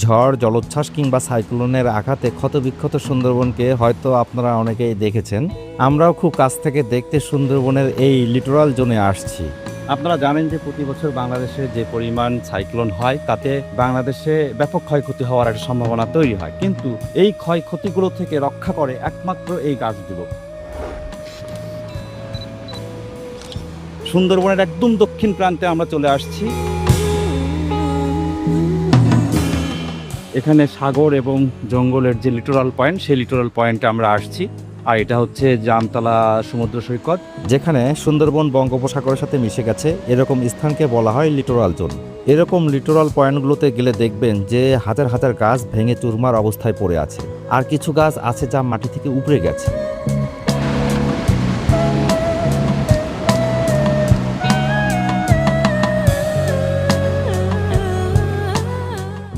ঝড়, জলোচ্ছ্বাস কিংবা সাইক্লোনের আঘাতে ক্ষতবিক্ষত সুন্দরবনকে হয়তো আপনারা অনেকেই দেখেছেন। আমরাও খুব কাছ থেকে দেখতে সুন্দরবনের এই লিটোরাল জোনে আসছি। আপনারা জানেন যে প্রতি বছর বাংলাদেশে যে পরিমাণ সাইক্লোন হয় তাতে বাংলাদেশে ব্যাপক ক্ষয়ক্ষতি হওয়ার একটা সম্ভাবনা তৈরি হয়, কিন্তু এই ক্ষয়ক্ষতিগুলো থেকে রক্ষা করে একমাত্র এই গাছগুলো। সুন্দরবনের একদম দক্ষিণ প্রান্তে আমরা চলে আসছি। এখানে সাগর এবং জঙ্গলের যে লিটোরাল পয়েন্ট, সেই লিটোরাল পয়েন্টে আমরা আসছি। আর এটা হচ্ছে জামতলা সমুদ্র সৈকত, যেখানে সুন্দরবন বঙ্গোপসাগরের সাথে মিশে গেছে। এরকম স্থানকে বলা হয় লিটোরাল জোন। এরকম লিটোরাল পয়েন্টগুলোতে গেলে দেখবেন যে হাজার হাজার গাছ ভেঙে চুরমার অবস্থায় পড়ে আছে, আর কিছু গাছ আছে যা মাটি থেকে উপড়ে গেছে।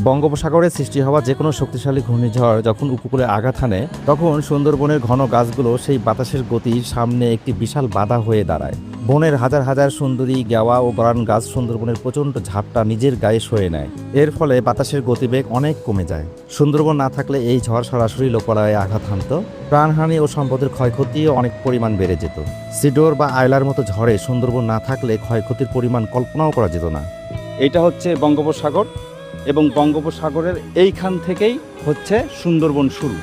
বঙ্গোপসাগরে সৃষ্টি হওয়া যে কোনো শক্তিশালী ঘূর্ণিঝড় যখন উপকূলে আঘাত হানে, তখন সুন্দরবনের ঘন গাছগুলো সেই বাতাসের গতির সামনে একটি বিশাল বাধা হয়ে দাঁড়ায়। বনের হাজার হাজার সুন্দরী, গেওয়া ও গরান গাছ সুন্দরবনের প্রচণ্ড ঝাপটা নিজের গায়ে সয়ে নেয়। এর ফলে বাতাসের গতিবেগ অনেক কমে যায়। সুন্দরবন না থাকলে এই ঝড় সরাসরি লোকালয়ে আঘাত হানত, প্রাণহানি ও সম্পদের ক্ষয়ক্ষতিও অনেক পরিমাণ বেড়ে যেত। সিডোর বা আয়লার মতো ঝড়ে সুন্দরবন না থাকলে ক্ষয়ক্ষতির পরিমাণ কল্পনাও করা যেত না। এটা হচ্ছে বঙ্গোপসাগর, এবং বঙ্গোপসাগরের এইখান থেকেই হচ্ছে সুন্দরবন শুরু।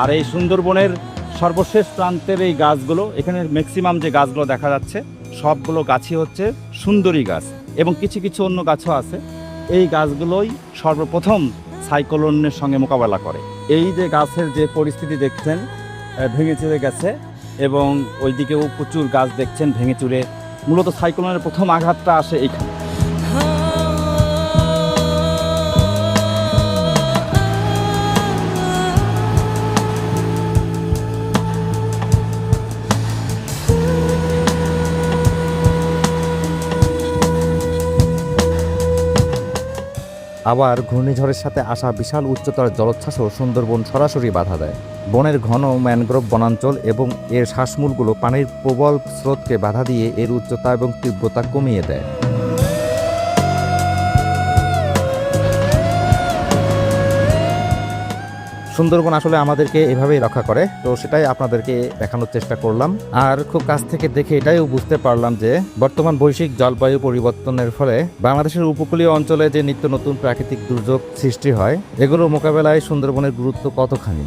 আর এই সুন্দরবনের সর্বশেষ প্রান্তের এই গাছগুলো, এখানে ম্যাক্সিমাম যে গাছগুলো দেখা যাচ্ছে সবগুলো গাছই হচ্ছে সুন্দরী গাছ, এবং কিছু কিছু অন্য গাছও আছে। এই গাছগুলোই সর্বপ্রথম সাইক্লোনের সঙ্গে মোকাবেলা করে। এই যে গাছের যে পরিস্থিতি দেখছেন, ভেঙে চুরে গেছে, এবং ওইদিকেও প্রচুর গাছ দেখছেন ভেঙে চুরে। মূলত সাইক্লোনের প্রথম আঘাতটা আসে এইখানে। আবার ঘূর্ণিঝড়ের সাথে আসা বিশাল উচ্চতর জলোচ্ছ্বাসও সুন্দরবন সরাসরি বাধা দেয়। বনের ঘন ম্যানগ্রোভ বনাঞ্চল এবং এর শ্বাসমূলগুলো পানির প্রবল স্রোতকে বাধা দিয়ে এর উচ্চতা এবং তীব্রতা কমিয়ে দেয়। সুন্দরবন আসলে আমাদেরকে এভাবেই রক্ষা করে, তো সেটাই আপনাদেরকে দেখানোর চেষ্টা করলাম। আর খুব কাছ থেকে দেখে এটাইও বুঝতে পারলাম যে বর্তমান বৈশ্বিক জলবায়ু পরিবর্তনের ফলে বাংলাদেশের উপকূলীয় অঞ্চলে যে নিত্য নতুন প্রাকৃতিক দুর্যোগ সৃষ্টি হয়, এগুলো মোকাবেলায় সুন্দরবনের গুরুত্ব কতখানি।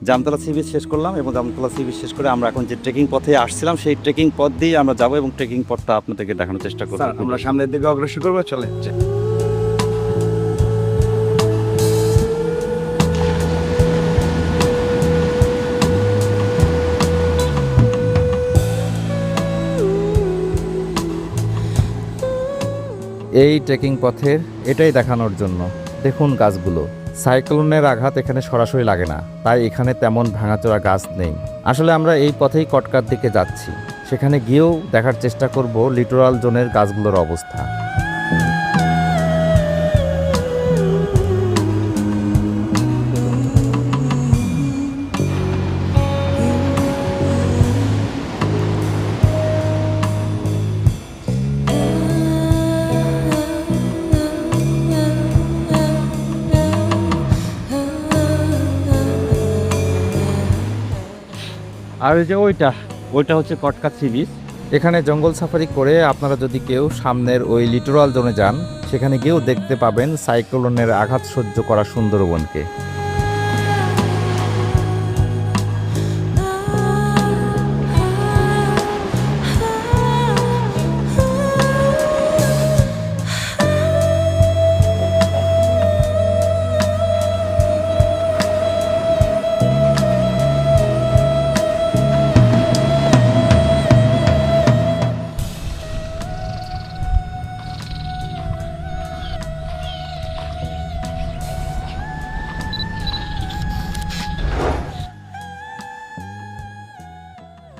জামতলা সি বিচ শেষ করলাম, এবং জামতলা সি বিচ শেষ করে আমরা এখন যে ট্রেকিং পথে আসছিলাম সেই ট্রেকিং পথ দিয়ে আমরা যাবো, এবং ট্রেকিং পথটা আপনাদেরকে দেখানোর চেষ্টা করব। আমরা সামনের দিকে অগ্রসর করবো, চলে। এই ট্রেকিং পথের এটাই দেখানোর জন্য। দেখুন গাছগুলো, সাইক্লোনের আঘাত এখানে সরাসরি লাগে না, তাই এখানে তেমন ভাঙাচোরা গাছ নেই। আসলে আমরা এই পথেই কটকার দিকে যাচ্ছি, সেখানে গিয়েও দেখার চেষ্টা করব লিটোরাল জোনের গাছগুলোর অবস্থা। আর ওই যে ওইটা হচ্ছে কটকা সি বিচ। এখানে জঙ্গল সাফারি করে আপনারা যদি কেউ সামনের ওই লিটোরাল জোনে যান, সেখানে গিয়েও দেখতে পাবেন সাইক্লোনের আঘাত সহ্য করা সুন্দরবনকে।